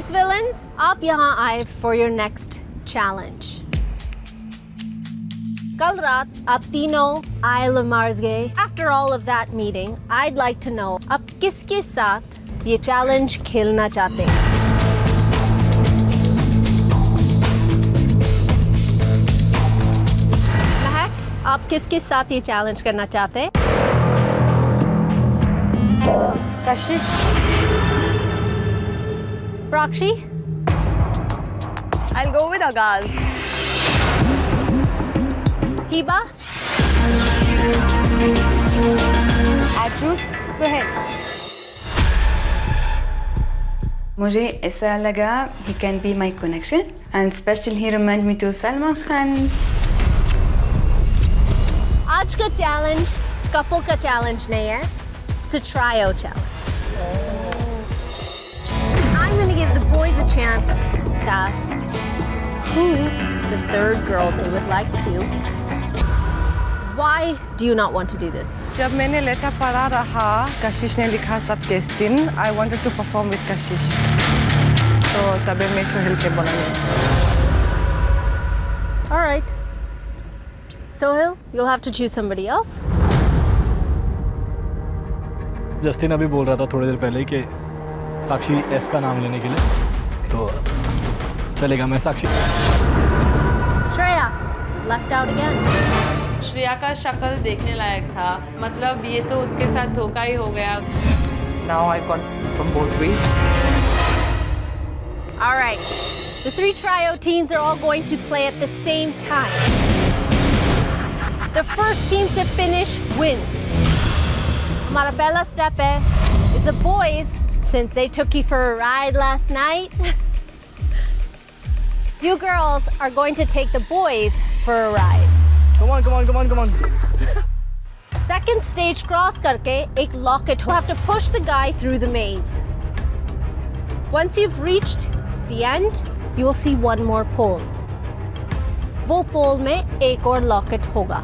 its villains, आप यहाँ आए for your next challenge. कल रात आप तीनों Isle of Mars गए. After all of that meeting, I'd like to know आप किसके साथ ये challenge खेलना चाहते हैं? महक, आप किसके साथ ये challenge करना चाहते हैं? कशिश. Prakshi? I'll go with Agaz. Hiba? I choose Sohail. मुझे ऐसा लगा he can be my connection and special he remind me to Salma Khan. आज का challenge couple का challenge नहीं है. It's a trio challenge. I'm going to give the boys a chance to ask who the third girl they would like to. Why do you not want to do this? जब मैंने letter पढ़ा रहा, कशिश ने लिखा सब दिन, I wanted to perform with कशिश. तो तबे मैं सोहेल के बोला. All right. Sohail, you'll have to choose somebody else. Justin अभी बोल रहा था थोड़ी देर पहले कि साक्षी एस का नाम लेने के लिए, तो चलेगा. मैं साक्षी. Shreya, left out again. Shreya का शक्ल देखने लायक था. मतलब ये तो उसके साथ धोखा ही हो गया. Now I've gone from both ways. All right. The three trio teams are all going to play at the same time. The first team to finish wins. हमारा पहला step is the boys, since they took you for a ride last night. You girls are going to take the boys for a ride. Come on, come on, come on, come on. Second stage cross करके एक locket. You have to push the guy through the maze. Once you've reached the end, you will see one more pole. वो pole में एक और locket होगा.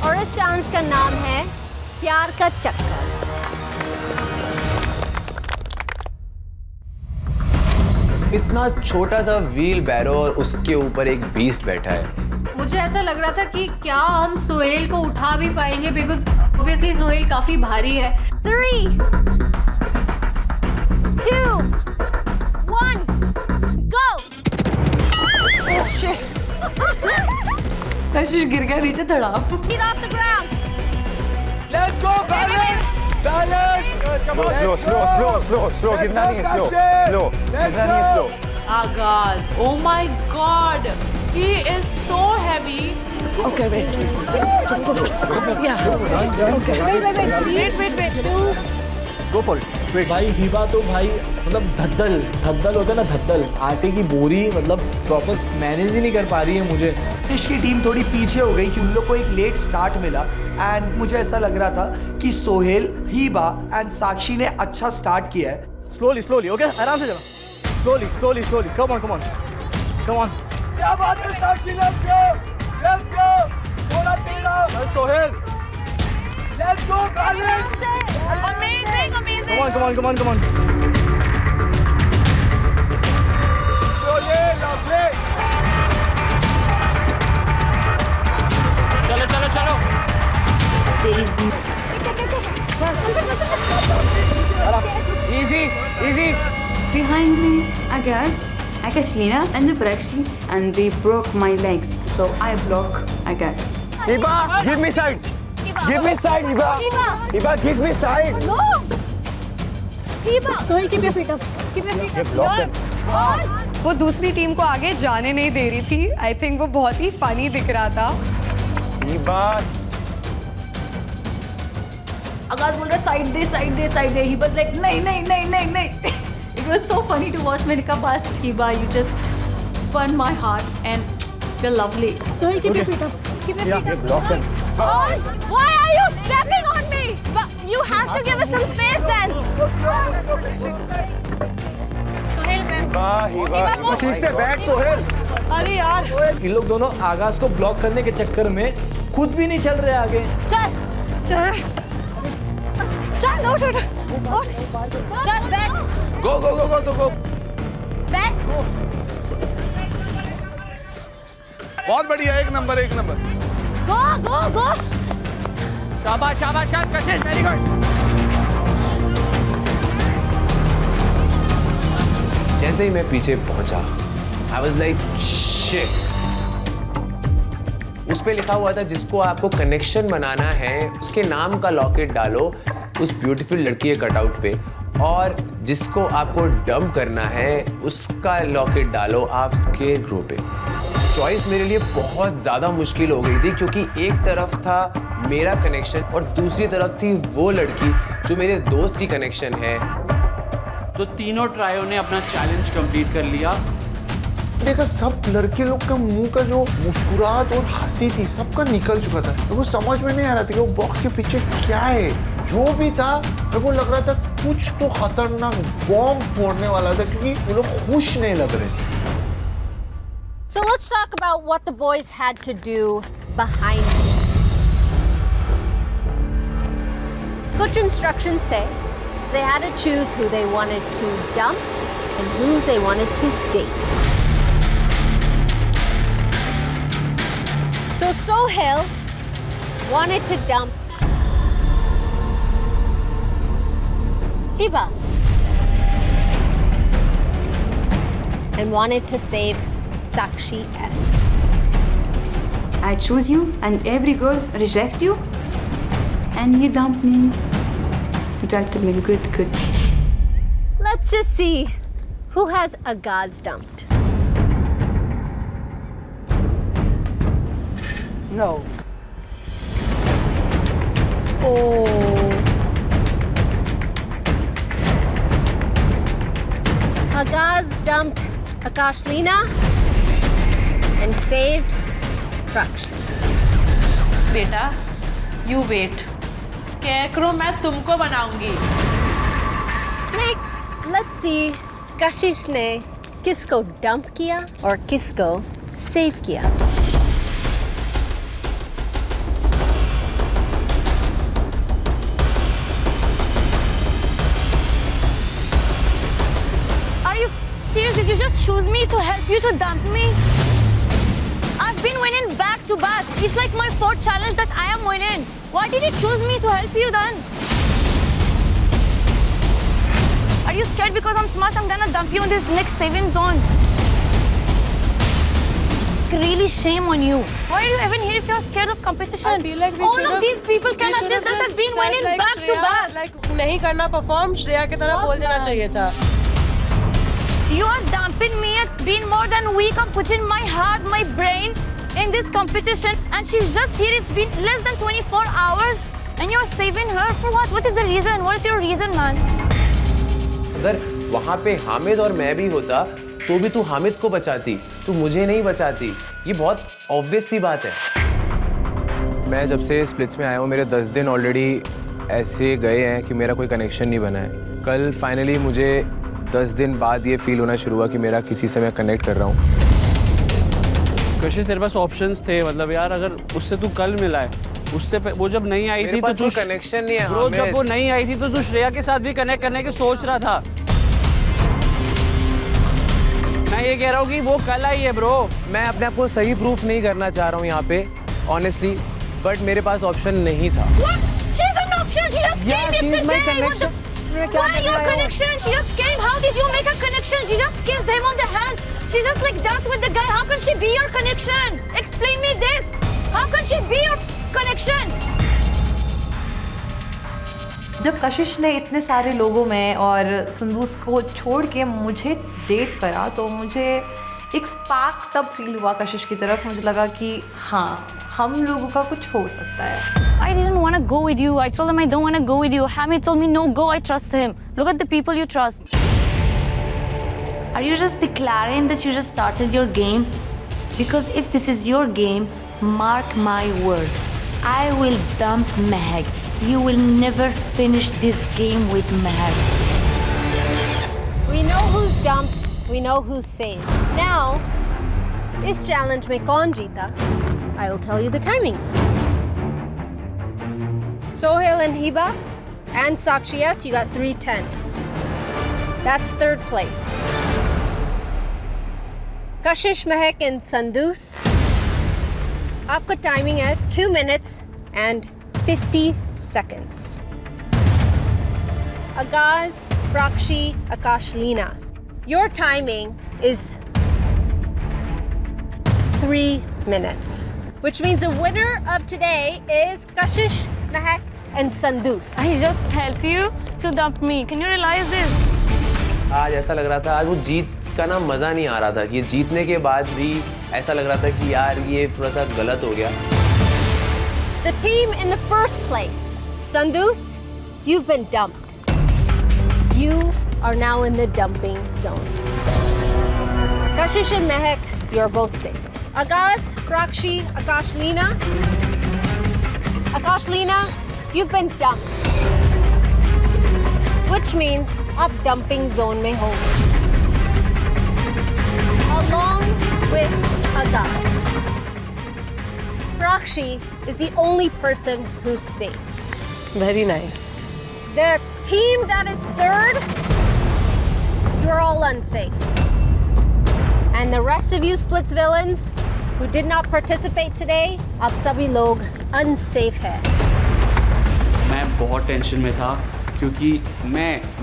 और इस challenge का नाम है प्यार का चक्कर. इतना छोटा सा व्हील बैरो और उसके ऊपर एक बीस्ट बैठा है. मुझे ऐसा लग रहा था कि क्या हम सोहेल को उठा भी पाएंगे, बिकॉज ऑब्वियसली सोहेल काफी भारी है. 3, 2, 1, go! Oh shit! कशिश गिर गया नीचे धड़ाम. Get off the ground! Let's go, balance! Balance! Slow. गिरना नहीं है, slow. गिरना नहीं है, slow. Agaz, oh my god, he is so heavy. Okay, wait. Just put it. Yeah. Okay. Wait. Go for it. भाई हिबा तो भाई मतलब धद्दल होता है ना, धद्दल आटे की बोरी, मतलब प्रॉपर मैनेज ही नहीं कर पा रही है. मुझे कशिश की टीम थोड़ी पीछे हो गई कि उन लोग को एक लेट स्टार्ट मिला एंड मुझे ऐसा लग रहा था कि सोहेल, हिबा एंड साक्षी ने अच्छा स्टार्ट किया है. Slowly, okay? आराम से चलो. Slowly. Come on. क्या बात है साक्षी, let's go. थोड़ा तेरा. Sohail. Let's go, balance. Amazing. Come on. Lovely. चलो. Easy. Behind me, Agaz, Akashlina and Prakshi, and they broke my legs, so I block Agaz. Hiba, give me side. Give me side, Hiba. Hiba, give me side. No! Hiba! Sohail keep your feet up. Block it. वो दूसरी team को आगे जाने नहीं दे रही थी. I think वो बहुत ही फनी दिख रहा था. हिबा. आगाज बोल रहा side they. He was like नहीं. It was so funny to watch. मैंने कहा बस Hiba, you just won my heart and you're lovely. Sohail, keep your feet up. Block it. Why are you stepping on me? But you have to give us some space then. Hiba. ठीक से बैठ सोहेल. अरे यार, इन लोग दोनों आगाज को ब्लॉक करने के चक्कर में खुद भी नहीं चल रहे आगे. चल. चल उठ उठ उठ चल बैठ गो गो गो गो तो गो। बैठ बहुत बढ़िया, एक नंबर एक नंबर। गो गो गो शाबाश शाबाश कशिश, वेरी गुड। जैसे ही मैं पीछे पहुंचा आई वॉज लाइक शिट। उस पे लिखा हुआ था जिसको आपको कनेक्शन बनाना है उसके नाम का लॉकेट डालो उस ब्यूटीफुल लड़की के कटआउट पे, और जिसको आपको डंप करना है उसका लॉकेट डालो आप स्केरक्रो पे। चॉइस मेरे लिए बहुत ज़्यादा मुश्किल हो गई थी क्योंकि एक तरफ था मेरा कनेक्शन और दूसरी तरफ थी वो लड़की जो मेरे दोस्त की कनेक्शन है। तो तीनों ट्रायो ने अपना चैलेंज कंप्लीट कर लिया। देखा सब लड़के लोग का मुंह का जो मुस्कुराहट और हंसी थी सबका निकल चुका था। मेरे को समझ में नहीं आ रहा था कि वो बॉक्स के पीछे क्या है। जो भी था मेरे को लग रहा था कुछ तो खतरनाक बॉम्ब फोड़ने वाला था क्योंकि वो लोग खुश नहीं लग रहे थे। So let's talk about what the boys had to do behind it. Kuch instructions the. They had to choose who they wanted to dump and who they wanted to date. So Sohail wanted to dump Hiba and wanted to save Sakshi S. I choose you and every girl reject you and you dump me. Gentlemen, good, good. Let's just see who has Agaz dumped. No. Agaz dumped Akashlina and saved Prakshi. बेटा, you wait. Scarecrow मैं तुमको बनाऊंगी। Next, let's see Kashish ने किसको dump किया और किसको save किया. Are you serious? Did you just choose me to help you to dump me? I've been winning back to back. It's like my fourth challenge that I am winning. Why did you choose me to help you then? Are you scared because I'm smart? I'm gonna dump you in this next saving zone. Really shame on you. Why are you even here if you're scared of competition? I feel like we all of these people can attest that I've been winning back to back. Like नहीं करना perform, Shreya की तरह बोल देना चाहिए था. You are dumping me. It's been more than a week. I'm putting my heart, my brain in this competition, and she's just here. It's been less than 24 hours, and you're saving her for what? What is the reason? What is your reason, man? अगर वहाँ पे हामिद और मैं भी होता तो भी तू हामिद को बचाती, तू मुझे नहीं बचाती। ये बहुत ऑब्वियस सी बात है। मैं जब से स्प्लिट्स में आया हूँ मेरे 10 दिन ऑलरेडी ऐसे गए हैं कि मेरा कोई कनेक्शन नहीं बना है। कल फाइनली मुझे 10 दिन बाद ये फील होना शुरू हुआ कि मेरा किसी से मैं कनेक्ट कर रहा हूँ। कशिश तेरे पास ऑप्शंस थे, मतलब यार अगर उससे तू कल मिला है, उससे वो जब नहीं आई थी तो तू कनेक्शन नहीं है ब्रो, जब वो नहीं आई थी तो तू श्रेया के साथ भी कनेक्ट करने की सोच रहा था। मैं ये कह रहा हूँ कि वो कल आई है ब्रो। मैं अपने आप को सही प्रूफ नहीं करना चाह रहा हूँ यहाँ पे ऑनेस्टली, बट मेरे पास ऑप्शन नहीं था। She's an option. She just came yesterday. My connection. Why your connection? She just came. How did you make a connection? She just kissed him on the hand. She just like danced with the guy. How can she be your connection? Explain me this. How can she be your connection? जब कशिश ने इतने सारे लोगों में और सुंदूस को छोड़ के मुझे डेट करा तो मुझे एक स्पार्क तब फील हुआ कशिश की तरफ। मुझे लगा कि हाँ, हम लोगों का कुछ हो सकता है। I didn't want to go with you. I told him I don't want to go with you. Hamid told me no, go. I trust him. Look at the people you trust. Are you just declaring that you just started your game? Because if this is your game, mark my words. I will dump Mehak. You will never finish this game with Mehak. We know who's dumped, we know who's saved. Now, इस challenge में कौन जीता? I will tell you the timings. Sohail and Hiba and Sakshi S, you got 310. That's third place. Kashish, Mehak and Sandus. Aapka timing है 2 minutes and 50 seconds. Agaz, Prakshi, Akash, Leena. Your timing is 3 minutes, which means the winner of today is Kashish, Mehak and Sandus. I just helped you to dump me. Can you realize this? आज ऐसा लग रहा था, आज वो जीत का ना मजा नहीं आ रहा था कि जीतने के बाद भी ऐसा लग रहा था कि यार ये थोड़ा सा गलत हो गया. The team in the first place, Sandus, you've been dumped. You are now in the dumping zone. Kashish and Mehak, you're both safe. Agaz, Prakshi, Akash, Leena. Akash, Leena, you've been dumped. Which means आप dumping zone में हो. Along with Agaz. Prakshi is the only person who's safe. Very nice. The team that is third, you're all unsafe. And the rest of you Splits villains who did not participate today, आप सभी लोग unsafe हैं. मैं बहुत tension में था क्योंकि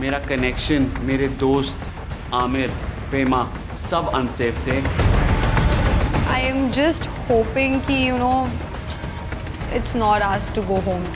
मेरा कनेक्शन, मेरे दोस्त आमिर, पेमा सब अनसेफ थे. I am just hoping कि it's not us to go home.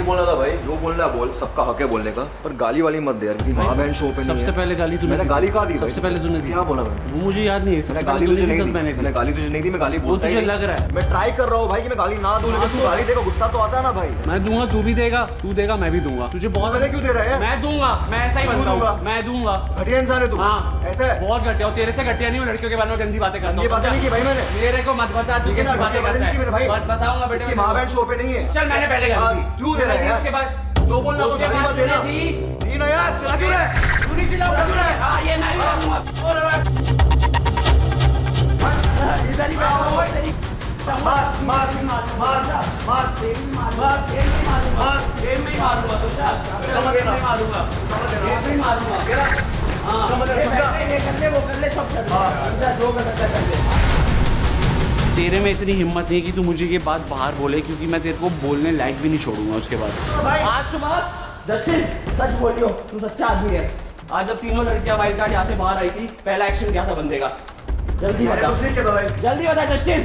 बोला था भाई, जो बोलना है बोल, सबका हक है बोलने का, पर गाली वाली मत दे यार, किसी माँ बहन शो पे नहीं है. सबसे पहले गाली तूने, मैंने गाली कहाँ दी? सबसे पहले तूने क्या बोला मैंने? वो मुझे याद नहीं है. मैंने गाली तुझे नहीं दी, मैंने गाली तुझे नहीं दी, मैं गाली बोलता ही नहीं. तुझे लग रहा है मैं ट्राई कर रहा हूँ भाई कि मैं गाली ना दूं, लेकिन तू गाली देगा, गुस्सा तो आता है ना भाई. मैं दूंगा, तू भी देगा, तू देगा, मैं भी दूंगा. तुझे बहुत पहले क्यों दे रहा है? मैं दूंगा, मैं ऐसा ही बनूंगा, मैं दूंगा. घटिया इंसान है तू. हाँ ऐसा है, बहुत घटिया. तेरे से घटिया नहीं हूँ, लड़कियों के बारे में गंदी बातें करता हूँ. ये बातें नहीं की भाई मैंने. मेरे को मत बता तू कैसी बातें करता है. मत बताऊंगा बेटा, इसकी माँ बहन शो पे नहीं है. चल मैंने पहले गाली दी. क्यों दे रहा है? इसके बाद जो बोलना तो गाली मत देना. दी ना यार, चला क्यों रहा है? तू नहीं चिल्ला क्यों रहा है? हां ये मैं ही करूंगा. इधर ही बैठो. मार मार मार मार मार तेरी मारूंगा, तेरी मारूंगा, तेरी में मारूंगा. तो चल मैं मारूंगा, तेरी में मारूंगा. हां समझ रहा है. ये कर ले, वो कर ले, सब कर ले. जो करना कर ले. तेरे में इतनी हिम्मत नहीं कि तू मुझे ये बात बाहर बोले, क्योंकि मैं तेरे को बोलने लायक भी नहीं छोड़ूंगा उसके बाद. आज सुबह जस्टिन सच बोलियो, तू सच्चा आदमी है. आज जब तीनों लड़कियां वाइल्ड कार्ड यहाँ से बाहर आई थी, पहला एक्शन क्या था बंदे का? जल्दी बता. कुछ नहीं किया भाई. जल्दी बता जस्टिन.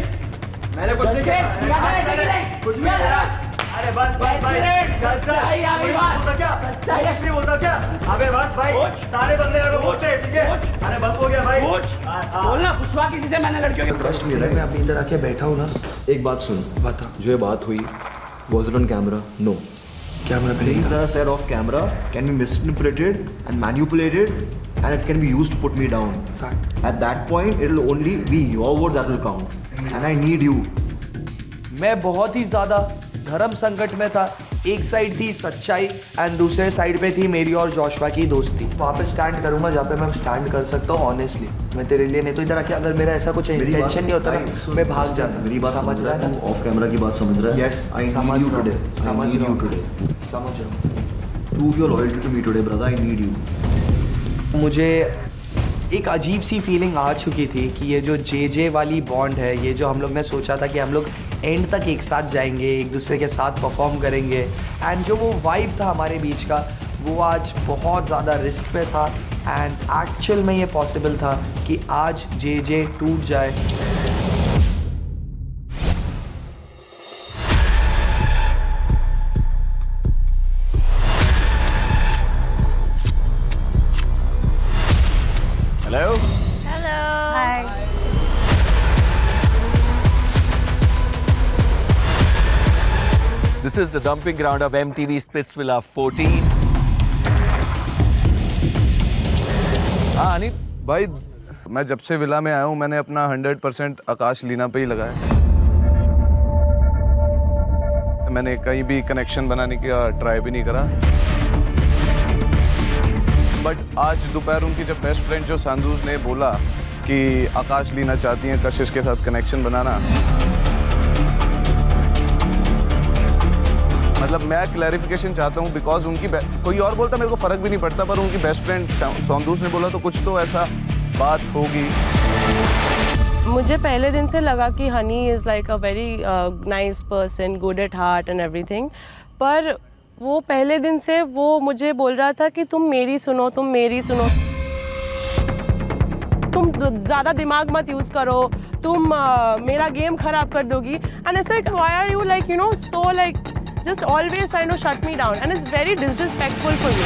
मैंने कुछ नहीं किया. कुछ भी नहीं. अरे बस बस भाई, चल चल. बोलता क्या? सच्चाई नहीं बोलता क्या? अबे बस भाई, सारे बंदे यार बोलते हैं, ठीक है? अरे बस हो गया भाई. बोलना, पूछवा किसी से. मैंने लड़कियों के ट्रस्ट मिला है. मैं अपनी इधर आके बैठा हूँ ना. एक बात सुन, बता. जो ये बात हुई, was it on camera? No. Camera Things that are said off camera can be misinterpreted and manipulated, and it can be used to put me down. Fact. At that point, it'll only be your word that will count, and I need you. मैं बहुत ही ज़्यादा धर्म संकट में था. एक side थी सच्चाई एंड दूसरे साइड पे थी मेरी और जोशुआ की दोस्ती. वहाँ पे स्टैंड करूंगा जहाँ पे मैं स्टैंड कर सकता हूँ ऑनेस्टली. मैं तेरे लिए नहीं तो इधर आके अगर मेरा ऐसा कुछ इंटेंशन नहीं होता ना, मैं भाग जाता. मेरी बात समझ रहा है? ऑफ कैमरा की बात समझ रहा है? Yes, I need you today. समझ I need you today. समझ रहा हूँ. Prove your loyalty to me today, brother. I need you. मुझे एक अजीब सी फीलिंग आ चुकी थी कि ये जो जे वाली बॉन्ड है, ये जो हम लोग ने सोचा था कि हम लोग एंड तक एक साथ जाएंगे, एक दूसरे के साथ परफॉर्म करेंगे, एंड जो वो वाइब था हमारे बीच का, वो आज बहुत ज़्यादा रिस्क पे था. एंड एक्चुअल में ये पॉसिबल था कि आज जे टूट जाए. Hello. Hello. Hi. This is the dumping ground of MTV Splitsvilla 14. हाँ अनिल भाई, मैं जब से विला में आया हूँ मैंने अपना 100% आकाश लीना पे ही लगाया. मैंने कहीं भी कनेक्शन बनाने का ट्राई भी नहीं करा. बट आज दोपहर उनकी जब बेस्ट फ्रेंड जो संदूस ने बोला कि कि आकाश लीना चाहती हैं कशिश के साथ कनेक्शन बनाना। मतलब मैं क्लैरिफिकेशन चाहता हूँ बिकॉज उनकी कोई और बोलता मेरे को फ़र्क भी नहीं पड़ता, पर उनकी बेस्ट फ्रेंड सौंदूस ने बोला तो कुछ तो ऐसा बात होगी। मुझे पहले दिन से लगा कि Honey is like a very nice person, good at heart and everything, पर वो पहले दिन से वो मुझे बोल रहा था कि तुम मेरी सुनो, तुम मेरी सुनो, तुम ज़्यादा दिमाग मत यूज़ करो, तुम मेरा गेम ख़राब कर दोगी। And I said why are you like you know so like just always trying to shut me down, and it's very disrespectful for me.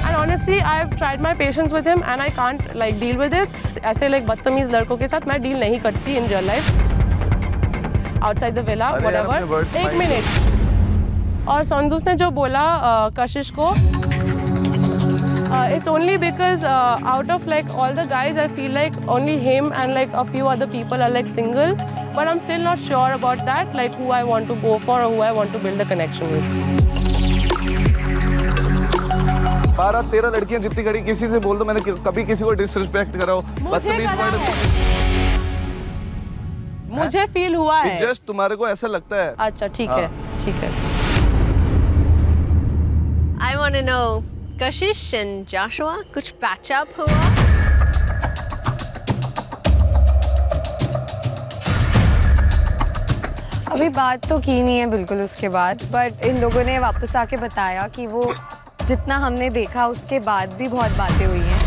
And honestly, I've tried my patience with him, and I can't like deal with it. ऐसे like बदतमीज लड़कों के साथ मैं deal नहीं करती in real life, outside the villa, whatever. एक minute. और संदूस ने जो बोला कशिश को, it's only because out of like all the guys, I feel like only him and like a few other people are like single. But I'm still not sure about that, like who I want to go for or who I want to build a connection with. 12-13 लड़कियां जितनी खड़ी, किसी से बोल दो मैंने कभी किसी को डिसरिस्पेक्ट करा हो। मुझे फील हुआ है। जस्ट तुम्हारे को ऐसा लगता है। अच्छा ठीक है, ठीक है। I want to know, Kashish and Joshua, कुछ patch up हुआ? अभी बात तो की नहीं है बिल्कुल उसके बाद, बट इन लोगों ने वापस आके बताया कि वो जितना हमने देखा उसके बाद भी बहुत बातें हुई हैं।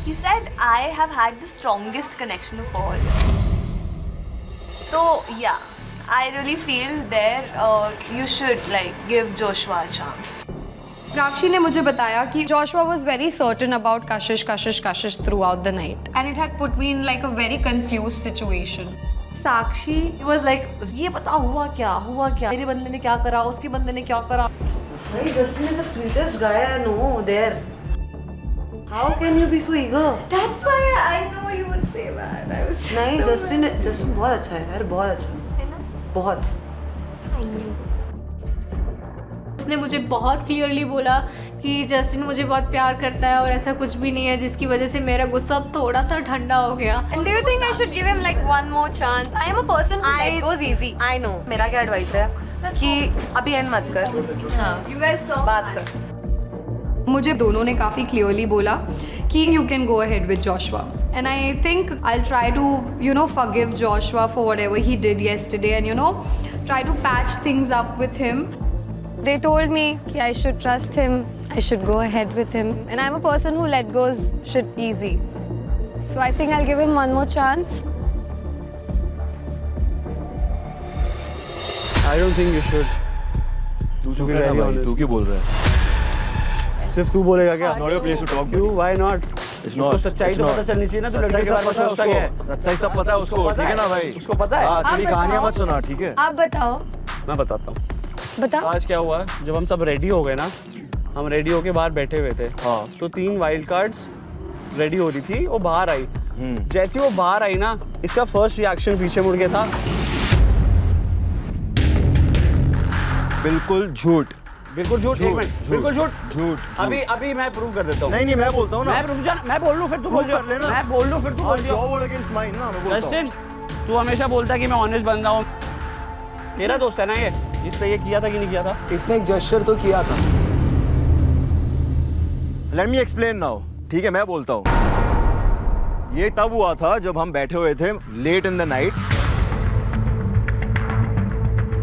He said I have had the strongest connection of all. So yeah, I really feel there you should like give Joshua a chance. Prakshi ने मुझे बताया कि Joshua was very certain about Kashish throughout the night, and it had put me in like a very confused situation. Sakshi was like, ये बता हुआ क्या, मेरे बंदे ने क्या करा, उसके बंदे ने क्या करा। भाई Justin is the sweetest guy I know there. How can you be so eager? That's why I know you would say that. I was नहीं, Justin बहुत अच्छा है यार, बहुत अच्छा है ना, बहुत। उसने मुझे बहुत क्लियरली बोला कि जस्टिन मुझे बहुत प्यार करता है और ऐसा कुछ भी नहीं है, जिसकी वजह से मेरा गुस्सा थोड़ा सा ठंडा हो गया। And do you think I should give him like one more chance? I am a person who let goes easy. I know. मेरा क्या एडवाइस है कि अभी एंड मत कर। हाँ, you guys talk. बात कर। मुझे दोनों ने काफ़ी क्लियरली बोला कि you can go ahead with Joshua. And I think I'll try to, you know, forgive Joshua for whatever he did yesterday and, you know, try to patch things up with him. They told me that I should trust him, I should go ahead with him. And I'm a person who let goes shit easy. So I think I'll give him one more chance. I don't think you should. तू क्यों बोल रहा है? सिर्फ तू बोलेगा क्या? It's not your place to talk. क्यों? Why not? उसको सच्चाई तो पता चलनी चाहिए ना, तो लड़के के बारे में सोचता क्या है? सच्चाई सब पता है उसको, ठीक है ना भाई? उसको पता है? तेरी कहानियां मत सुना, ठीक है? आप बताओ। मैं बताता हूँ। बता। आज क्या हुआ, जब हम सब रेडी हो गए ना, हम रेडी होके बाहर बैठे हुए थे। हाँ। तो 3 वाइल्ड कार्ड्स रेडी हो रही थी, वो बाहर आई। जैसे वो बाहर आई ना, इसका फर्स्ट रिएक्शन पीछे मुड़ गया था। बिल्कुल झूठ। बिल्कुल झूठ, एक मिनट, बिल्कुल झूठ। अभी मैं प्रूव कर देता हूँ। नहीं मैं बोलता हूँ ना। मैं बोल लूँ फिर तू बोल दियो। मैं बोल लूँ फिर तू बोल दियो। जस्टिन, तू हमेशा बोलता है कि मैं ऑनेस्ट बंदा हूँ। तेरा दोस्त है ना ये, इसने ये किया था कि नहीं किया था? इसने एक जेस्चर तो किया था। Let me explain now, ठीक है मैं बोलता हूँ। ये तब हुआ था जब हम बैठे हुए थे लेट इन द नाइट,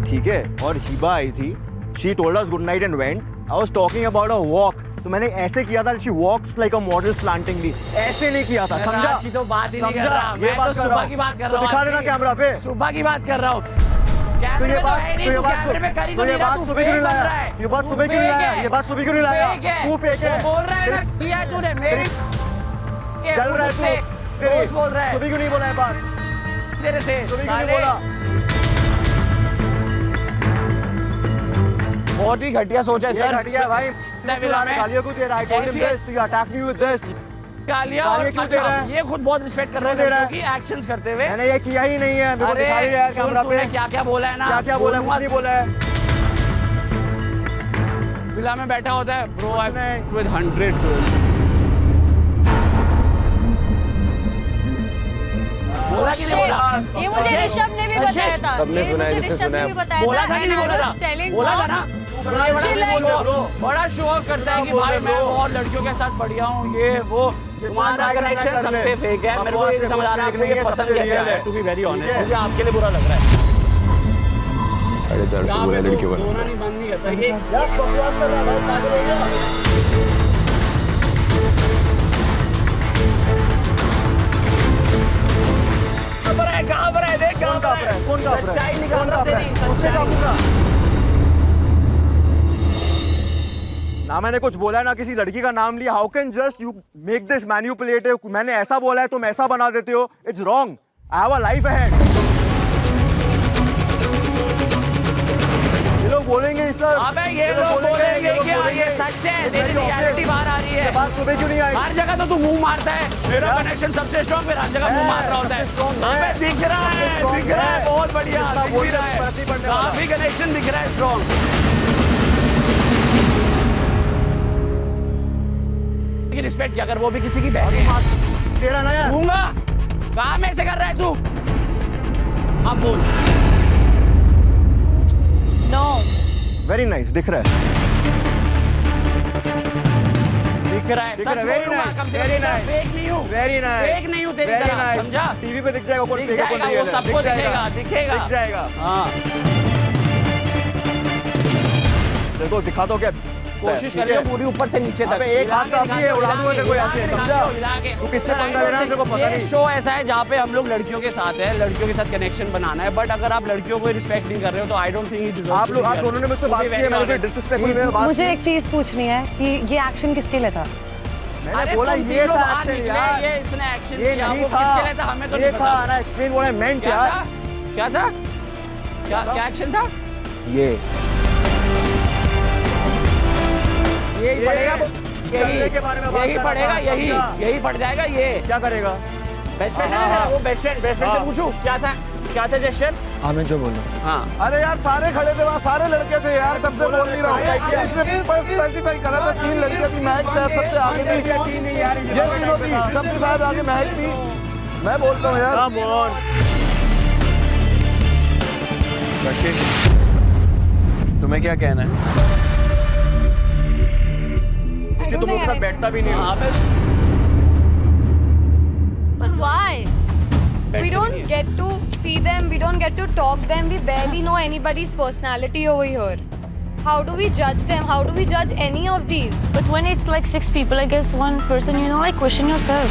ठीक है, और हिबा आई थी। She told us good night and went. I was talking about a walk. तो मैंने ऐसे किया था, she walks like a model slantingly. ऐसे नहीं किया था, समझा? रात की तो बात ही नहीं कर रहा, ये मैं तो सुबह की बात कर रहा हूँ। दिखा देना कैमरा पे। सुबह की बात कर रहा हूँ। कैमरे में तो है नहीं, तू कैमरे में कर ही तो नहीं रहा, तू फेक बन रहा है। ये बात सुबह क्यों नहीं लाया? ये बात सुबह क्यों नहीं लाया? तू फेक है। बोल रहा है ना, किया है तूने, मेरी चल रहा है तू, रोज बोल रहा है। सुबह क्यों नहीं बोला है बात? तेरे से सुबह क्यों नहीं बोला? बहुत ही घटिया सोचा है सर। घटिया भाई। गालियों को दे रहा है। I told him this, you attacked me with this. गालियां और अच्छा, ये खुद बहुत रिस्पेक्ट कर रहे हैं कि एक्शंस करते हुए। मैंने ये किया ही नहीं है, मेरे को दिखा ही रहा है कैमरा पे। क्या-क्या बोला है ना? क्या-क्या बोला है? कुछ नहीं बोला है। विला में बैठा होता है, ब्रो आई विद 100 girls। ये मुझे ऋषभ ने भी बताया था। सबने ये सुना है, मुझे जिसने ऋषभ सुना ने है। भी बताया था। बोला था कि नहीं बोला था? बोला था ना? बड़ा शो ऑफ करता है कि भाई मैं और लड़कियों के साथ बढ़िया हूँ, ये वो। तुम्हारा कनेक्शन सबसे फेक है। मेरे को ये नहीं समझ आ रहा आपको ये पसंद कैसे आया। टू बी वेरी ऑनेस्ट, मुझे आपके लिए बुरा लग रहा है। 450 बुरा लड़कियों का। रोना नहीं बंद नहीं कर सकते। यार बकवास कर रहा है भाई, पागल हो गया। कहाँ पर है? देख कहाँ पर है? कौन कहाँ पर है? सच्चाई निकाल रहा है। ना मैंने कुछ बोला है ना किसी लड़की का नाम लिया। How can just you make this manipulative? मैंने ऐसा बोला है तुम ऐसा बना देते हो। It's wrong. I have a life ahead. ये लोग बोलेंगे सर। अबे ये लोग बोलेंगे क्या? ये सच है। तेरी रियलिटी बाहर आ रही है। बात सुबह क्यों नहीं आई? हर जगह तो तू मुंह मारता है। मेरा कनेक्शन सबसे स्ट्रॉन्ग, फिर हर जगह मुंह मार रहा होता है। अबे दिख रहा है, दिख रहा है, बहुत बढ़िया दिख भी रहा है। काफी कनेक्शन दिख रहा है स्ट्रॉन्ग। रिस्पेक्ट किया अगर वो भी किसी की बहन है। तेरा ना यार दूंगा। काम ऐसे कर रहा है तू? अब बोल। नो। Very nice. दिख रहा है, दिख रहा है। सच बोलूंगा कम से कम। फेक नहीं हूँ, वेरी नाइस, फेक नहीं हूँ तेरी तरह, समझा? टीवी पे दिख जाएगा कौन दिख फेक है, कौन जाएगा, रियल वो है। सबको दिखेगा, दिखेगा, दिख जाएगा। हाँ देखो दिखा दो क्या कोशिश करिए पूरी ऊपर से नीचे तक। एक हाथ काफी है, उड़ा दूंगा तेरे को ऐसे, समझा? तू किससे पंगा ले रहा है तेरे को पता नहीं। शो ऐसा है जहाँ पे हम लोग लड़कियों के साथ है, लड़कियों के साथ कनेक्शन बनाना है। बट अगर आप लड़कियों को रिस्पेक्ट नहीं कर रहे हो तो आई डोंट थिंक आप लोग आप दोनों ने मुझसे बात की है, मैंने डिसरिस्पेक्टफुल में बात। मुझे एक चीज पूछनी है कि ये एक्शन किसके लिए था? मैंने बोला ये था एक्शन यार, ये इसने एक्शन ये किया, नहीं वो था, किसके लिए था हमें तो नहीं पता। ना एक्सप्लेन व्हाट आई मेंट यार। क्या था? क्या एक्शन था? यही पड़ेगा, यही पड़ेगा, यही पड़ जाएगा। ये क्या करेगा? बेस्ट फ्रेंड है ना तेरा, वो बेस्ट फ्रेंड से पूछूं क्या था जेस्चर? हाँ मैं जो बोल रहा हूँ। हाँ अरे यार सारे खड़े थे वहाँ, सारे लड़के थे यार, तब से बोल नहीं रहा हूँ। स्पेसिफाई करा था 3 लड़कियाँ थी, महक शायद सबसे आगे थी, ये तीनों थी, सबसे शायद आगे महक थी। मैं बोलता हूँ यार। कशिश तुम्हें क्या कहना है? इसलिए तुम लोग के साथ बैठता भी नहीं हूँ। But why? We don't get to see them, we don't get to talk them, we barely know anybody's personality over here. How do we judge them? How do we judge any of these? But when it's like 6 people, I guess one person, you know, like question yourself.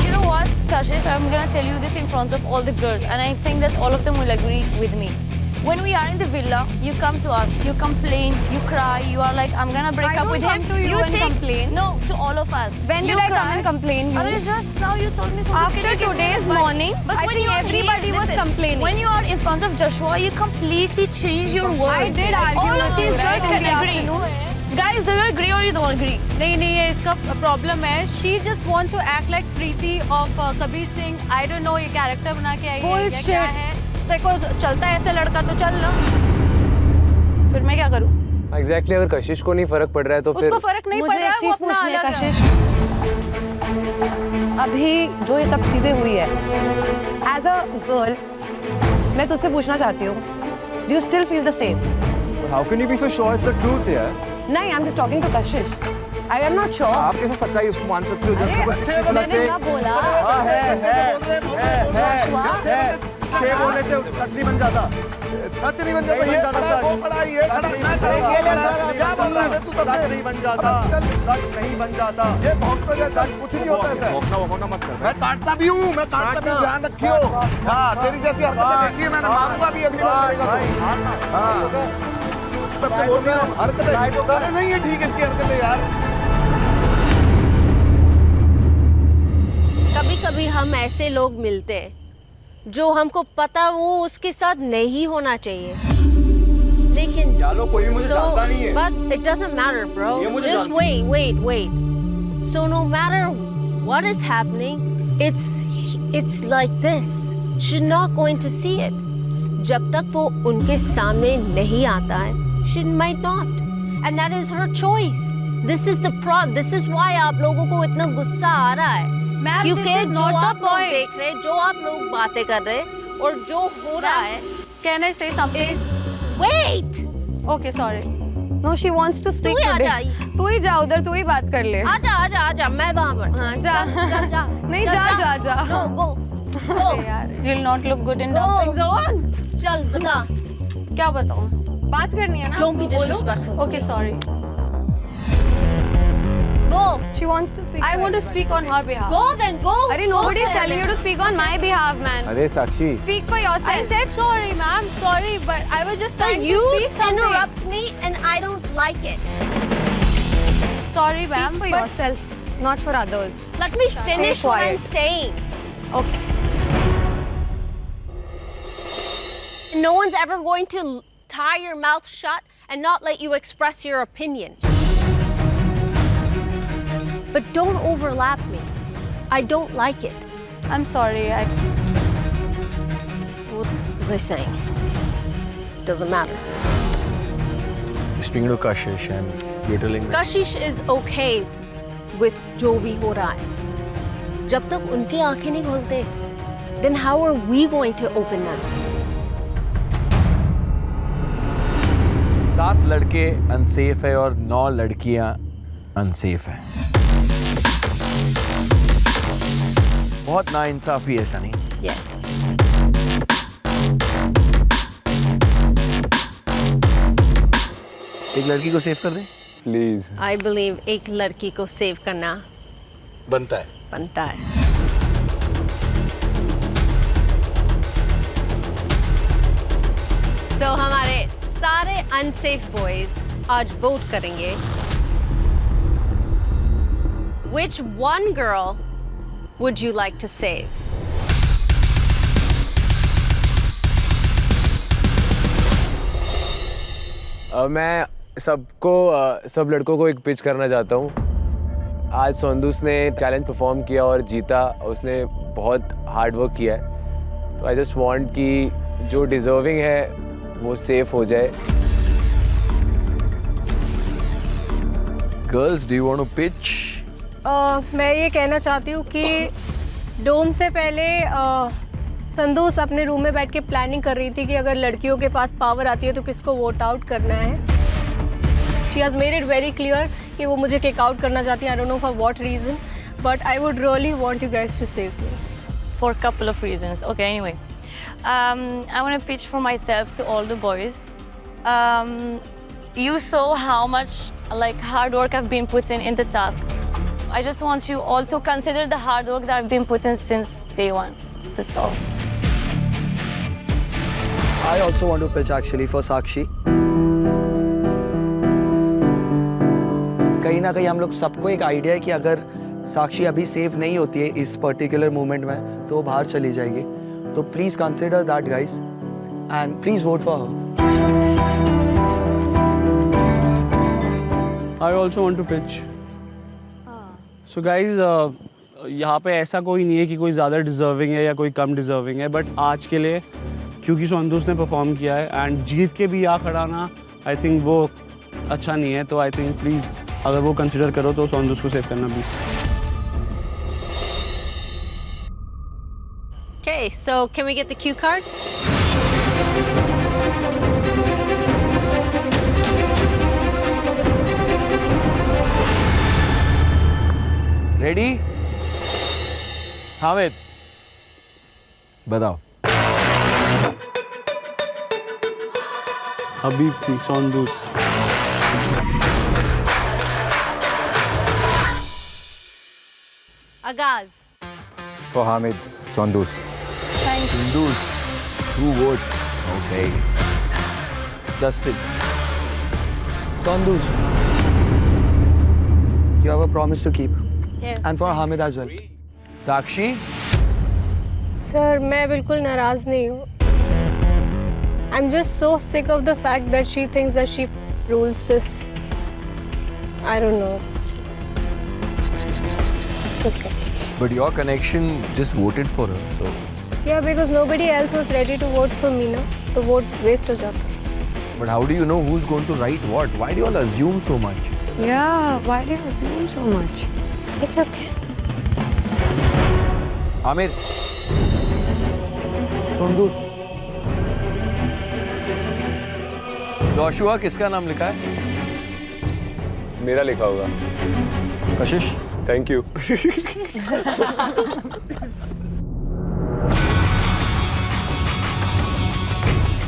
You know what, Kashish, I'm gonna tell you this in front of all the girls, and I think that all of them will agree with me. When we are in the villa, you come to us, you complain, you cry, you are like, I'm gonna break up with him. I don't come to you and complain. No, to all of us. When did I come and complain you? Arey, just now you told me so. After today's morning, I think everybody was complaining. When you are in front of Joshua, you completely change your words. I did argue all of with these you, right, girls in can the agree. afternoon. Guys, do you agree or you don't agree? नहीं नहीं, ये इसका problem है. She just wants to act like Preeti of Kabir Singh. I don't know ये character बना के आई है या क्या है. देखो चलता है ऐसे लड़का तो चल ना. फिर मैं क्या करूँ? Exactly, अगर कशिश को नहीं फर्क पड़ रहा है तो फिर उसको फर्क नहीं पड़ रहा है, वो अपना अलग है. कशिश, अभी जो ये सब चीजें हुई है, एज अ गर्ल मैं तुझसे पूछना चाहती हूँ, do you still feel the same? How can you be so sure it's the truth यार? नहीं, I am just talking to Kashish. I am not sure. आप कैसे सच्चाई उसको मान सकते हो? मैंने क्या बोला? छह बोलने से सच नहीं बन जाता. सच नहीं बन जाता, ये वो खड़ा ये खड़ा मैं क्या बोल रहा है तू? सच नहीं बन जाता, सच नहीं बन जाता. ये भौंकता है, सच कुछ नहीं होता है. भौंकना मत कर. मैं काटता भी हूँ, ध्यान रखियो. हाँ, तेरी जैसी हरकतें देखी है मैंने, मारूंगा भी अगली बार. हाँ, तब से बोल रहा हूँ हरकतें. अरे नहीं ये ठीक है इसकी हरकतें यार. कभी कभी हम ऐसे लोग मिलते हैं जो हमको पता वो उसके साथ नहीं होना चाहिए, लेकिन कोई भी मुझे जानता नहीं है. But it doesn't matter, bro. Just wait. So no matter what is happening, it's like this. She's not going to see it. जब तक वो उनके सामने नहीं आता है, she might not, and that is her choice. This is why आप लोगों को इतना गुस्सा आ रहा है. Ma'am, क्योंकि this is जो not the आप लोग point. देख रहे, जो आप लोग बातें कर रहे और जो हो रहा है, Can I say something? wait. Okay, sorry. No, she wants to speak तू ही आ today. जा। तू ही जा उधर, तू ही बात कर ले। आजा आजा आजा, मैं वहाँ पर। हाँ जा। जा। नहीं जा। No, go. You'll not look good in dumpings on. चल बता। क्या बताऊँ? बात करनी है ना? Don't be तो बोलो। disrespectful. Okay, sorry. Go. She wants to speak. I want to speak on her behalf. Go then go. अरे nobody is telling you to speak on my behalf, man. अरे साक्षी Speak for yourself. I said sorry, ma'am. Sorry, but I was just So trying you to speak something. interrupt me and I don't like it. Sorry, Speak ma'am. for but yourself, not for others. Let me finish what I'm quiet. saying. Okay. No one's ever going to tie your mouth shut and not let you express your opinion. But don't overlap me. I don't like it. I'm sorry. What was I saying? Doesn't matter. speaking to Kashish and you're telling me Kashish is okay with जो भी हो रहा है. जब तक उनकी आंखें नहीं खोलते, then how are we going to open them? 7 लड़के अनसेफ है और 9 लड़कियां अनसेफ हैं। बहुत नाइंसाफी है सनी। Yes. एक लड़की को सेव कर दे प्लीज। I believe एक लड़की को सेव करना बनता है। बनता है। So हमारे सारे अनसेफ बॉयज आज वोट करेंगे। Which one girl would you like to save? मैं सब लड़कों को एक पिच करना चाहता हूँ। आज सोंदूस ने चैलेंज परफॉर्म किया और जीता, उसने बहुत हार्ड वर्क किया है, तो आई जस्ट वांट कि जो डिजर्विंग है वो सेफ हो जाए। Girls do you want to pitch? मैं ये कहना चाहती हूँ कि डोम से पहले संदूस अपने रूम में बैठ के प्लानिंग कर रही थी कि अगर लड़कियों के पास पावर आती है तो किसको वोट आउट करना है। She has made it very clear कि वो मुझे किक आउट करना चाहती है। I don't know for what reason, but I would really want you guys to save me for a couple of reasons. Okay, anyway. I want to pitch for myself to all the boys. You saw how much hard work I've been putting in the task. I just want you all to consider the hard work that I've been putting since day one. That's all. I also want to pitch actually for Sakshi. कहीं ना कहीं हम लोग सबको एक idea है कि अगर साक्षी अभी सेफ नहीं होती है इस पर्टिकुलर मोमेंट में तो वो बाहर चली जाएगी, तो please consider that guys and please vote for her. I also want to pitch. So guys, यहाँ पे ऐसा कोई नहीं है कि कोई ज़्यादा डिजर्विंग है या कोई कम डिजर्विंग है, बट आज के लिए क्योंकि सोंदूस ने परफॉर्म किया है एंड जीत के भी यहाँ खड़ाना आई थिंक वो अच्छा नहीं है, तो आई थिंक प्लीज़ अगर वो कंसिडर करो तो सोंदूस को सेव करना please. Okay, so can we get the cue cards? Ready? Hamid बताओ। हबीब थी सोंदूस। Agaz. For Hamid, Sondus. Sondus, 2 votes. Okay. Justin. Sondus, you have a promise to keep. Yes. And for Hamid as well. Sakshi? Sir मैं बिल्कुल नाराज़ नहीं हूँ। I'm just so sick of the fact that she thinks that she rules this. I don't know. It's okay. But your connection just voted for her, so. Yeah, because nobody else was ready to vote for me, ना, तो vote waste हो जाता। But how do you know who's going to write what? Why do you all assume so much? Yeah, why do you assume so much? It's okay. Aamir. Sandus. Joshua किसका नाम लिखा है? मेरा लिखा होगा। कशिश। Thank you.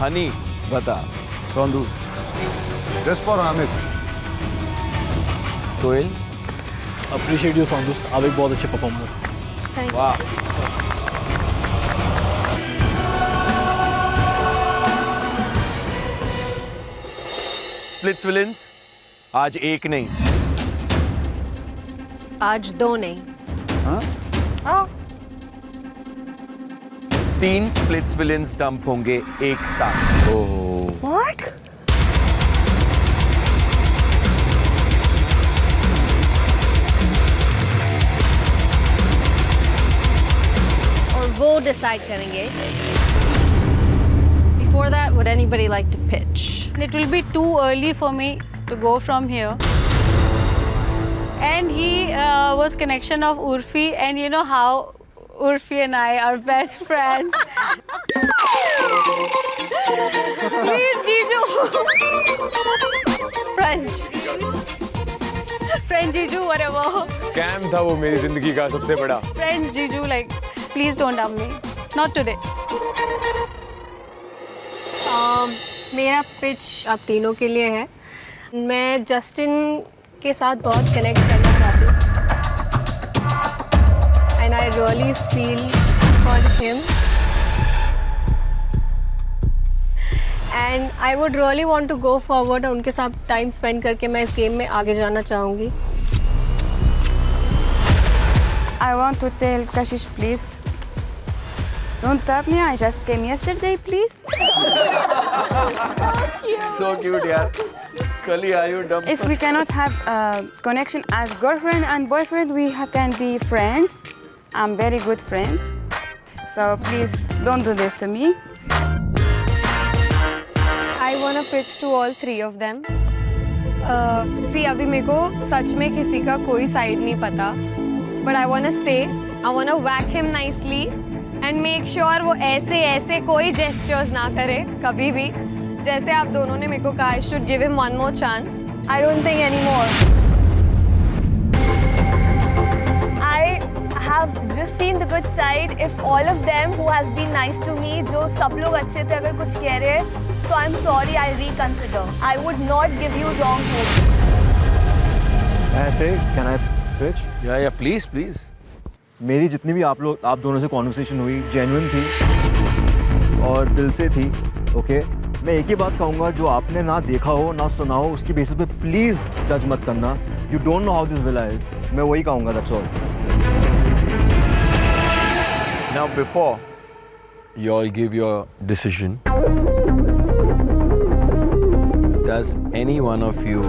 हनी बता। Sandus. Just for Aamir. Sohail. Appreciate you Sandus, आप एक बहुत अच्छे परफॉर्मर। वाह। स्प्लिट्स विलेंस आज एक नहीं, आज 2 नहीं। हाँ? 3 स्प्लिट्स विलेंस डंप होंगे एक साथ। What? और वो डिसाइड करेंगे। Before that, would anybody like to pitch? It will be too early for me to go from here. And he was connection of Urfi, and you know how Urfi and I are best friends. Please, Jiju. Friend Jiju, whatever. Scam था वो मेरी जिंदगी का सबसे बड़ा। Friend Jiju, like, please don't dump me. Not today. मेरा pitch आप तीनों के लिए है। मैं जस्टिन के साथ बहुत कनेक्ट करना चाहती हूँ and I really feel for him and I would really want to go forward. उनके साथ टाइम स्पेंड करके मैं इस गेम में आगे जाना चाहूँगी। I want to tell Kashish, please. Don't tap me. I just came yesterday, please. So cute, यार। कल ही आयु dump. If we cannot have a connection as girlfriend and boyfriend, we can be friends. I'm very good friend. So please don't do this to me. I want to pitch to all 3 of them. See, अभी मेरे को सच में किसी का कोई side नहीं पता. But I want to stay. I want to whack him nicely. And make sure वो ऐसे कोई gestures ना करे कभी भी जैसे आप दोनों ने मेरे को कहा I should give him one more chance. I don't think anymore. I have just seen the good side. If all of them who has been nice to me, जो सब लोग अच्छे थे अगर कुछ कह रहे हैं, so I'm sorry, I'll reconsider. I would not give you wrong hope. ऐसे can I pitch? या प्लीज प्लीज। मेरी जितनी भी आप दोनों से कॉन्वर्सेशन हुई जेन्युइन थी और दिल से थी। ओके मैं एक ही बात कहूँगा, जो आपने ना देखा हो ना सुना हो उसकी बेसिस पे प्लीज़ जज मत करना। You don't know how this villa is. मैं वही कहूँगा, that's all. Now before you all give your decision, does any one of you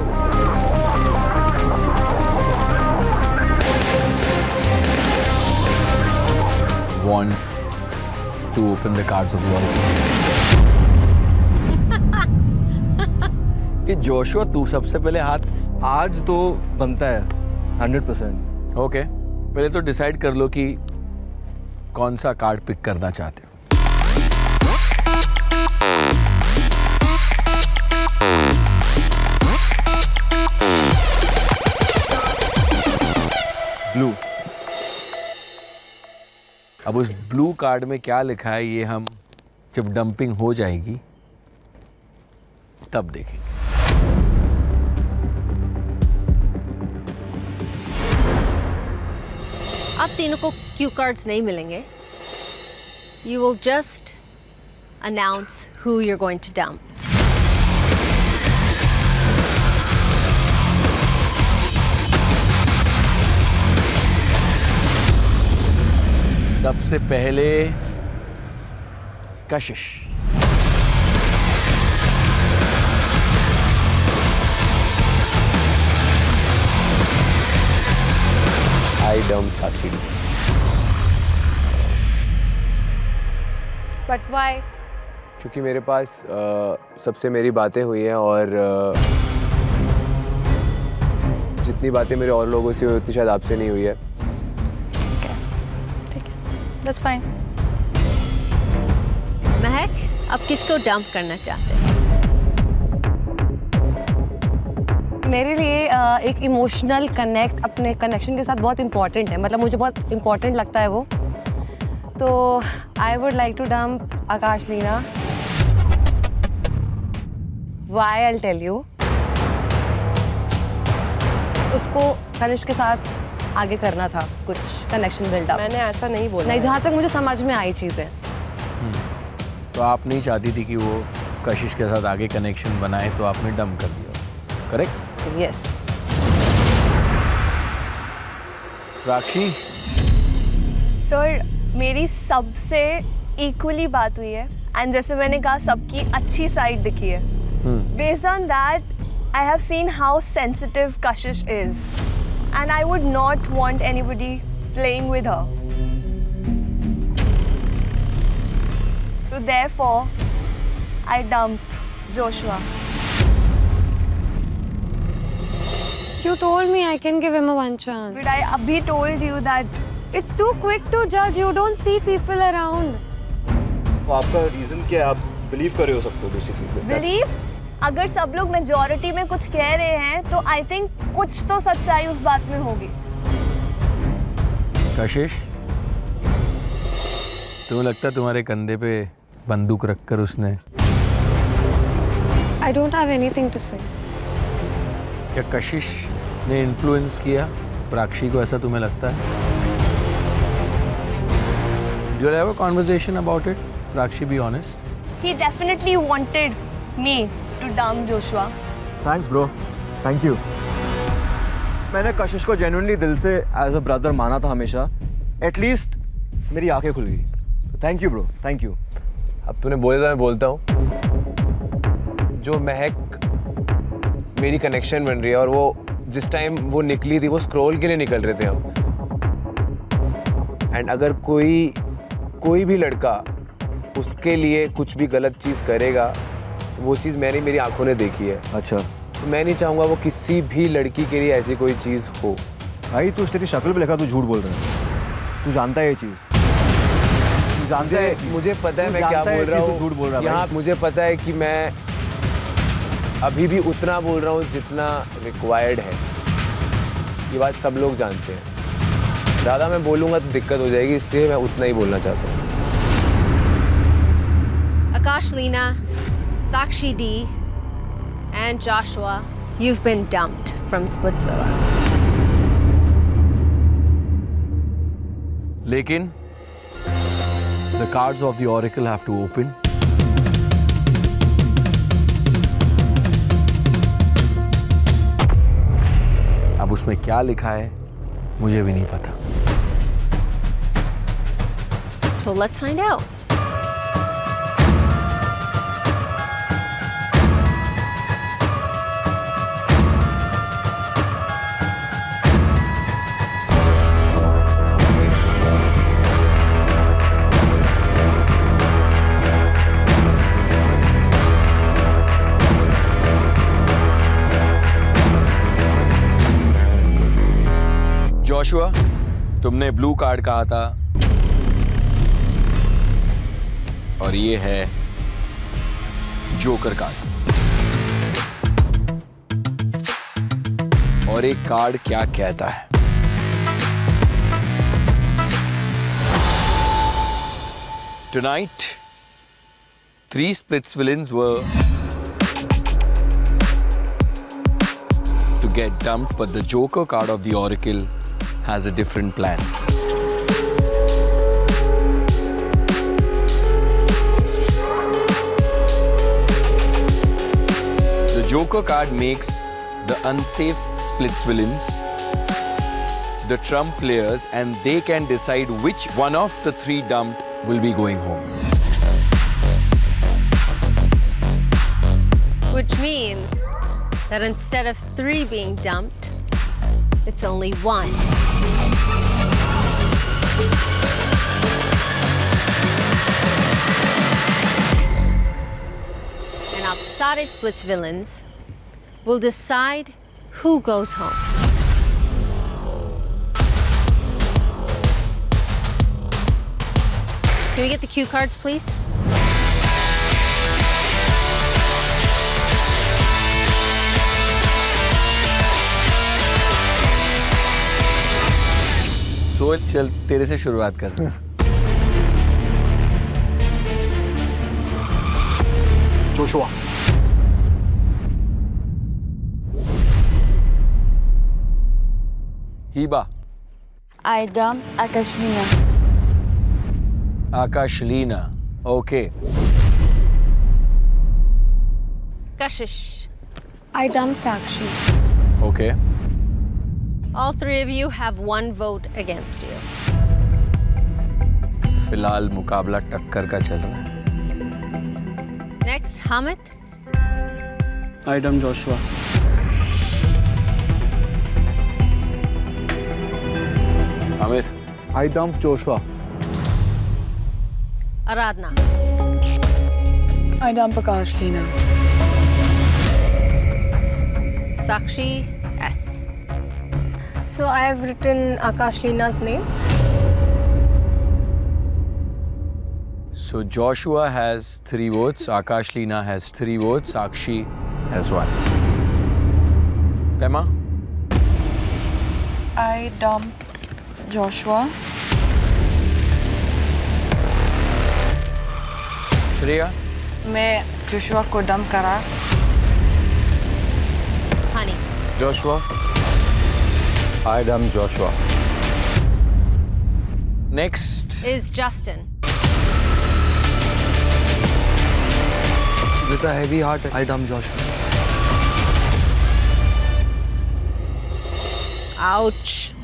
want to open the cards of love? कि जोशुआ तू सबसे पहले हाथ। आज तो बनता है 100%। ओके पहले तो डिसाइड कर लो कि कौन सा कार्ड पिक करना चाहते हो। ब्लू। अब उस ब्लू कार्ड में क्या लिखा है ये हम जब डंपिंग हो जाएगी तब देखेंगे। आप तीनों को क्यू कार्ड्स नहीं मिलेंगे। You will just announce who you're going to dump. सबसे पहले कशिश। I dump Sakshi. But why? क्योंकि मेरे पास सबसे मेरी बातें हुई हैं और जितनी बातें मेरे और लोगों से हुई उतनी शायद आपसे नहीं हुई है। That's fine. महक, अब किसको डंप करना चाहते हैं? मेरे लिए एक इमोशनल कनेक्ट अपने कनेक्शन के साथ बहुत इम्पॉर्टेंट है, मतलब मुझे बहुत इम्पॉर्टेंट लगता है वो। तो I would like to dump Akash Leena. Why I'll tell you. उसको कनिष्क के साथ आगे करना था, कुछ कनेक्शन बिल्डअप। मैंने ऐसा नहीं बोला। नहीं, जहाँ तक मुझे समझ में आई चीज़ें। तो आप नहीं चाहती थी कि वो कशिश के साथ आगे कनेक्शन बनाए, तो आपने डंप कर दिया, करेक्ट? यस। राक्षी? सर, मेरी सबसे इक्वली बात हुई है एंड जैसे मैंने कहा सबकी अच्छी साइड दिखी है। Based on that, I have seen how sensitive Kashish is, and I would not want anybody playing with her. So therefore, I dump Joshua. You told me I can give him a one chance. But I abhi told you that it's too quick to judge. You don't see people around. तो आपका reason क्या है? आप believe कर रहे हो सबको basically? Believe? अगर सब लोग मेजॉरिटी में कुछ कह रहे हैं तो आई थिंक कुछ तो सच्चाई उस बात में होगी। कशिश, तुम्हें लगता है तुम्हारे कंधे पे बंदूक रखकर उसने? I don't have anything to say. क्या कशिश ने इन्फ्लुएंस किया प्राक्षी को, ऐसा तुम्हें लगता है? Do you have a conversation about it? Prakshi, be honest. He definitely wanted me to dump Joshua. Thanks bro, thank you. मैंने कशिश को जेन्युइनली दिल से एज अ ब्रदर माना था हमेशा। एटलीस्ट मेरी आंखें खुल गई। Thank you bro, thank you. अब तूने बोले तो मैं बोलता हूँ, जो महक मेरी कनेक्शन बन रही है, और वो जिस टाइम वो निकली थी वो स्क्रॉल के लिए निकल रहे थे हम, एंड अगर कोई भी लड़का उसके लिए कुछ भी गलत चीज़ करेगा तो वो चीज़ मैंने मेरी आंखों ने देखी है। अच्छा, तो मैं नहीं चाहूँगा वो किसी भी लड़की के लिए ऐसी कोई चीज़ हो। भाई तू तेरी शक्ल पे लिखा तू झूठ बोल रहा है, तू जानता है ये चीज़, तू जानता है। मुझे पता है मैं क्या बोल रहा हूँ, झूठ बोल रहा है यहाँ मुझे पता है कि मैं अभी भी उतना बोल रहा हूँ जितना रिक्वायर्ड है, ये बात सब लोग जानते हैं। ज़्यादा मैं बोलूँगा तो दिक्कत हो जाएगी, इसलिए मैं उतना ही बोलना चाहता हूँ। Akash Leena, Sakshi D, and Joshua, you've been dumped from Splitsvilla. लेकिन the cards of the oracle have to open. अब उसमें क्या लिखा है मुझे भी नहीं पता। So let's find out. Joshua, तुमने ब्लू कार्ड कहा था और ये है जोकर कार्ड। और एक कार्ड क्या कहता है? Tonight, 3 Splitsvillans were to get dumped, but the Joker card of the Oracle has a different plan. The Joker card makes the unsafe Splitsvillans the trump players, and they can decide which one of the 3 dumped will be going home. Which means that instead of 3 being dumped, it's only 1. And Apsare Splitsvillans will decide who goes home. Can we get the cue cards, please? सोच, चल तेरे से शुरुआत कर। Joshua. Heba. Aidam Akashlina. Akashlina. Okay. Kashish. Aidam Sakshi. Okay. All three of you have one vote against you. फिलहाल मुकाबला टक्कर का चल रहा है। Next, Hamid. Aidam Joshua. Aamir. Aidam Joshua. Aradhna. Aidam Akashlina. Sakshi S. So I have written Akashlina's name. So Joshua has 3 votes, Akashlina has 3 votes, Sakshi has 1. Pema? I dumped Joshua. Shreya? मैं Joshua को dump करा। Honey. Joshua. Aidam Joshua. Next is Justin. With a heavy heart, Aidam Joshua. Ouch.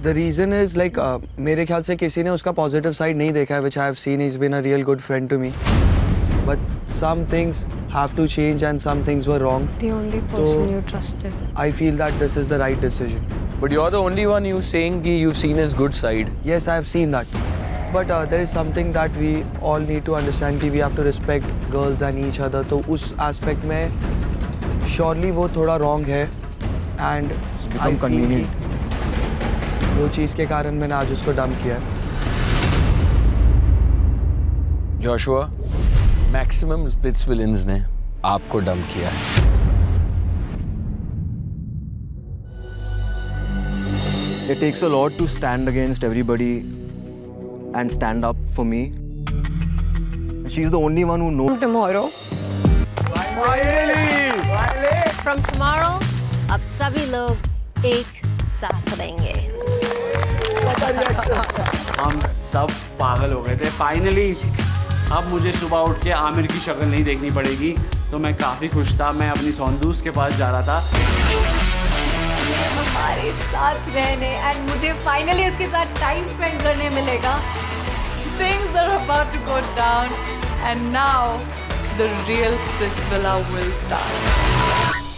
The reason is like मेरे ख्याल से किसी ने उसका positive side नहीं देखा है, which I have seen. He's been a real good friend to me. But some things have to change and some things were wrong. The only person you trusted. I feel that this is the right decision. But you're the only one who's saying that you've seen his good side. Yes, I have seen that. But there is something that we all need to understand कि we have to respect girls and each other. तो उस aspect में surely वो थोड़ा wrong है. And I feel कि वो चीज़ के कारण मैंने आज उसको डंप किया है। Joshua, maximum splits villains ने आपको डंप किया है। It takes a lot to stand against everybody and stand up for me. She's the only one who knows. Tomorrow. From tomorrow, अब सभी लोग एक साथ रहेंगे। हम सब पागल हो गए थे। फाइनली अब मुझे सुबह उठ के आमिर की शक्ल नहीं देखनी पड़ेगी, तो मैं काफ़ी खुश था। मैं अपनी सौंदूस के पास जा रहा था हमारे साथ रहने एंड मुझे फाइनली उसके साथ टाइम स्पेंड करने मिलेगा। Things are about to go down and now the real Splitsvilla will start.